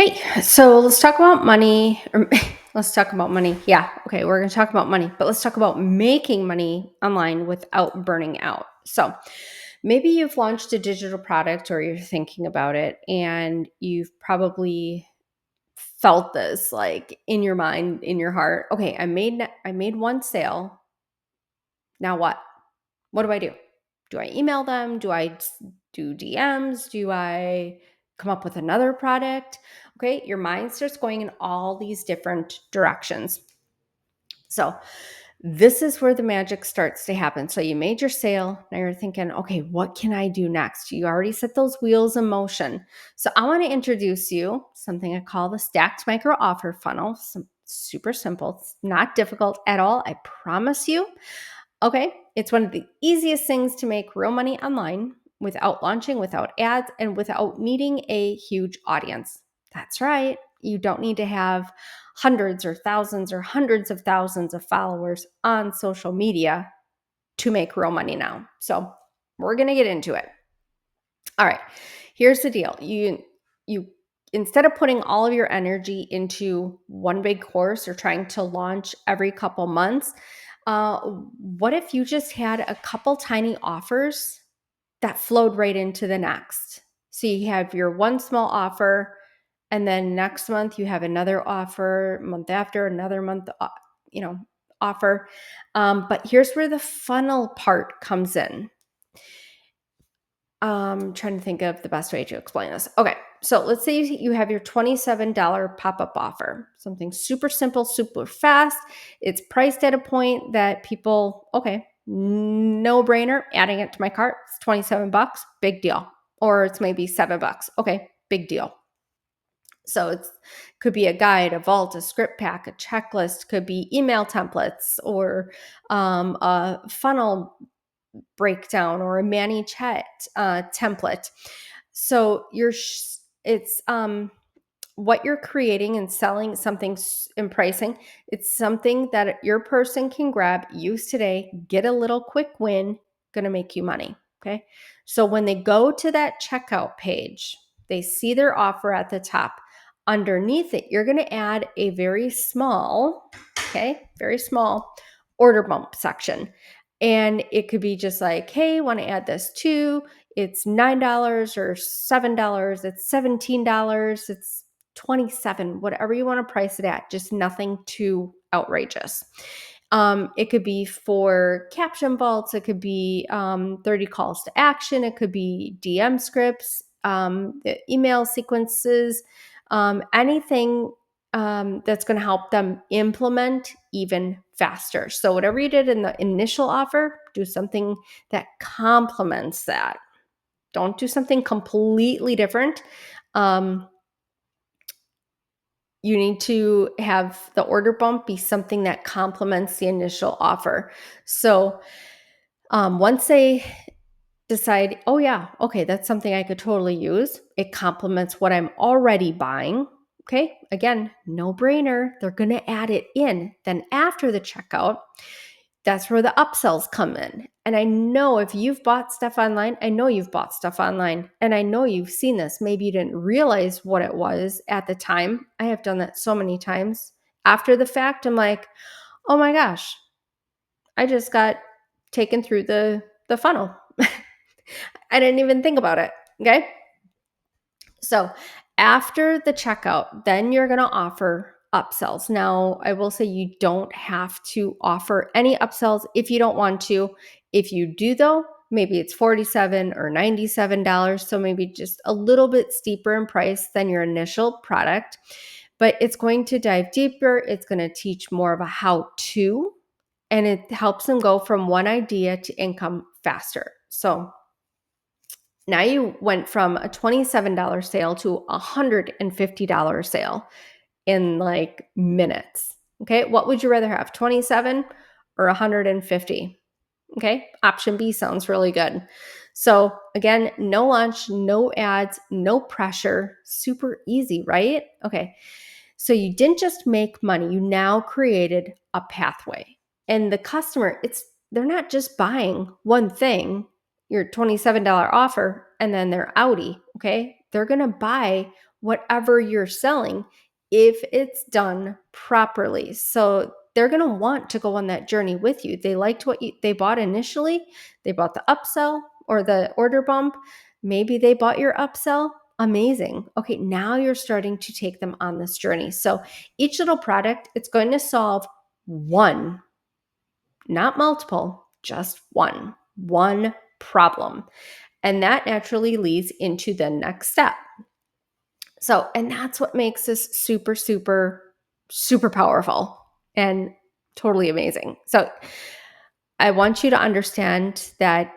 Hey, so let's talk about money. Or let's talk about money. Yeah, okay, we're going to talk about money, but let's talk about making money online without burning out. So maybe you've launched a digital product or you're thinking about it, and you've probably felt this like in your mind, in your heart. Okay, I made one sale. Now what? What do I do? Do I email them? Do DMs? Do I come up with another product? Okay, your mind starts going in all these different directions. So, this is where the magic starts to happen. So, you made your sale. Now you're thinking, okay, what can I do next? You already set those wheels in motion. So, I want to introduce you something I call the stacked micro offer funnel. Super simple. It's not difficult at all. I promise you. Okay, it's one of the easiest things to make real money online without launching, without ads, and without needing a huge audience. That's right. You don't need to have hundreds or thousands or hundreds of thousands of followers on social media to make real money now. So, we're going to get into it. All right. Here's the deal. You instead of putting all of your energy into one big course or trying to launch every couple months, what if you just had a couple tiny offers that flowed right into the next? So you have your one small offer, and then next month you have another offer, month after another month, offer. But here's where the funnel part comes in. Trying to think of the best way to explain this. Okay, so let's say you have your $27 pop-up offer, something super simple, super fast. It's priced at a point that people, okay, no brainer, adding it to my cart. It's 27 bucks, big deal. Or it's maybe $7. Okay, big deal. So it could be a guide, a vault, a script pack, a checklist, could be email templates or a funnel breakdown or a ManyChat template. So it's what you're creating and selling something in pricing. It's something that your person can grab, use today, get a little quick win, going to make you money. Okay. So when they go to that checkout page, they see their offer at the top. Underneath it, you're going to add a very small, very small order bump section. And it could be just like, hey, want to add this too? It's $9 or $7, it's $17, it's 27, whatever you want to price it at, just nothing too outrageous. It could be for caption vaults, it could be 30 calls to action, it could be DM scripts, email sequences, anything that's going to help them implement even faster. So, whatever you did in the initial offer, do something that complements that. Don't do something completely different. You need to have the order bump be something that complements the initial offer. So, once they decide, oh, yeah, okay, that's something I could totally use, it complements what I'm already buying. Okay, again, no brainer. They're going to add it in. Then, after the checkout, that's where the upsells come in. And I know if you've bought stuff online, I know you've bought stuff online and I know you've seen this. Maybe you didn't realize what it was at the time. I have done that so many times. After the fact, I'm like, oh my gosh, I just got taken through the funnel. I didn't even think about it. Okay. So after the checkout, then you're going to offer upsells. Now, I will say you don't have to offer any upsells if you don't want to. If you do, though, maybe it's $47 or $97. So maybe just a little bit steeper in price than your initial product. But it's going to dive deeper. It's going to teach more of a how to, and it helps them go from one idea to income faster. So now you went from a $27 sale to a $150 sale in like minutes. Okay. What would you rather have, 27 or 150? Okay. Option B sounds really good. So again, no launch, no ads, no pressure, super easy, right? Okay. So you didn't just make money, you now created a pathway. And the customer, they're not just buying one thing, your $27 offer, and then they're outie, okay? They're going to buy whatever you're selling if it's done properly. So they're going to want to go on that journey with you. They liked what they bought initially. They bought the upsell or the order bump. Maybe they bought your upsell. Amazing. Okay, now you're starting to take them on this journey. So each little product, it's going to solve one, not multiple, just one problem. And that naturally leads into the next step. So, and that's what makes this super, super, super powerful and totally amazing. So, I want you to understand that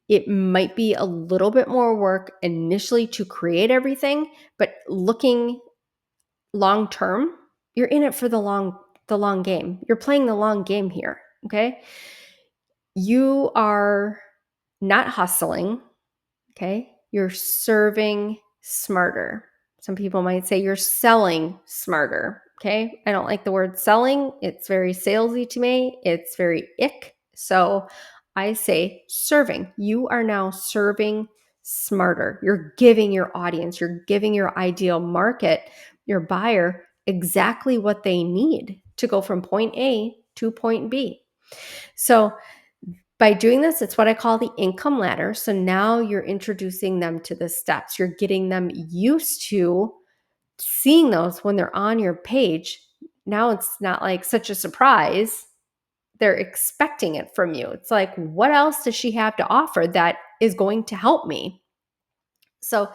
it might be a little bit more work initially to create everything, but looking long term, you're in it for the long game. You're playing the long game here, okay? You are not hustling, okay? You're serving smarter. Some people might say you're selling smarter, okay? I don't like the word selling. It's very salesy to me. It's very ick. So I say serving. You are now serving smarter. You're giving your audience, you're giving your ideal market, your buyer, exactly what they need to go from point A to point B. So by doing this, it's what I call the income ladder. So now you're introducing them to the steps. You're getting them used to seeing those when they're on your page. Now it's not like such a surprise. They're expecting it from you. It's like, what else does she have to offer that is going to help me? So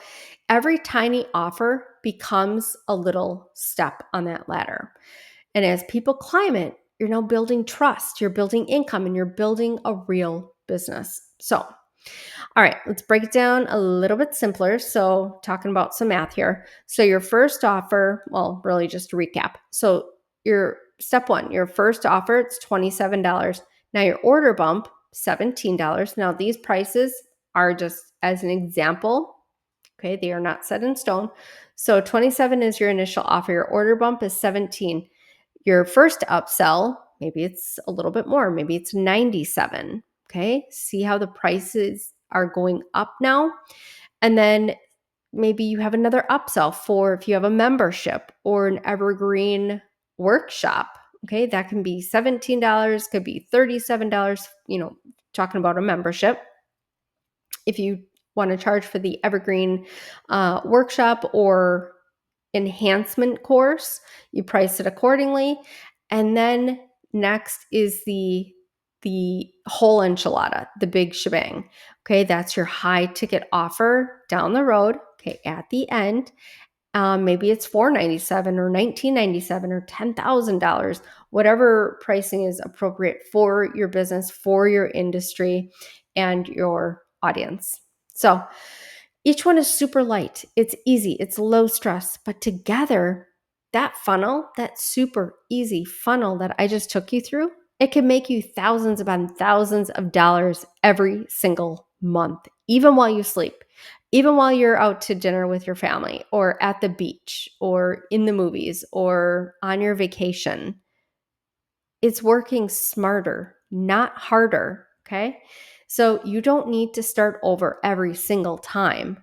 every tiny offer becomes a little step on that ladder. And as people climb it, you're now building trust, you're building income, and you're building a real business. So, all right, let's break it down a little bit simpler. So, talking about some math here. So, your first offer, well, really just to recap. So, your step one, your first offer, it's $27. Now, your order bump, $17. Now, these prices are just as an example. Okay, they are not set in stone. So, 27 is your initial offer. Your order bump is 17. Your first upsell, maybe it's a little bit more, maybe it's 97. Okay, see how the prices are going up now. And then maybe you have another upsell for if you have a membership or an evergreen workshop. Okay, that can be $17, could be $37, talking about a membership. If you want to charge for the evergreen workshop or enhancement course, you price it accordingly. And then next is the whole enchilada, the big shebang. Okay, that's your high ticket offer down the road. Okay, at the end, maybe it's $497 or $1997 or $10,000, whatever pricing is appropriate for your business, for your industry, and your audience. So each one is super light. It's easy. It's low stress. But together, that funnel, that super easy funnel that I just took you through, it can make you thousands upon thousands of dollars every single month, even while you sleep, even while you're out to dinner with your family or at the beach or in the movies or on your vacation. It's working smarter, not harder. Okay. So you don't need to start over every single time.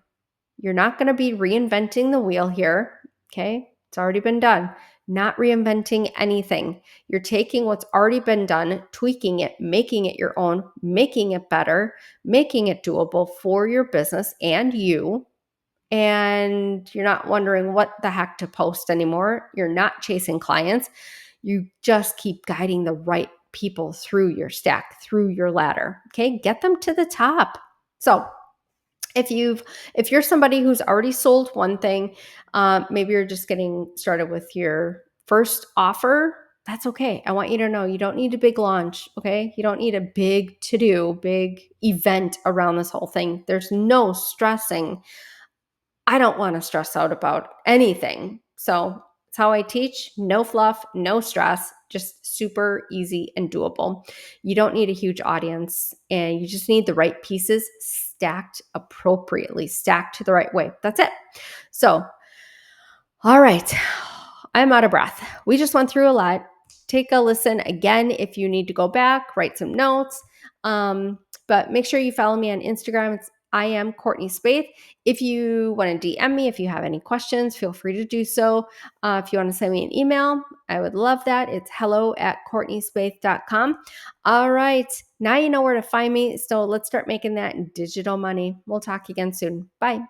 You're not going to be reinventing the wheel here. Okay. It's already been done. Not reinventing anything. You're taking what's already been done, tweaking it, making it your own, making it better, making it doable for your business and you. And you're not wondering what the heck to post anymore. You're not chasing clients. You just keep guiding the right people through your stack, through your ladder. Okay. Get them to the top. So, if you're somebody who's already sold one thing, maybe you're just getting started with your first offer, that's okay. I want you to know you don't need a big launch, okay? You don't need a big to-do, big event around this whole thing. There's no stressing. I don't want to stress out about anything. So it's how I teach. No fluff, no stress, just super easy and doable. You don't need a huge audience and you just need the right pieces stacked appropriately, stacked the right way. That's it. So, all right. I'm out of breath. We just went through a lot. Take a listen again if you need to go back, write some notes. But make sure you follow me on Instagram. It's I am Courtney Spaeth. If you want to DM me, if you have any questions, feel free to do so. If you want to send me an email, I would love that. It's hello@courtneyspaeth.com. All right. Now you know where to find me. So let's start making that digital money. We'll talk again soon. Bye.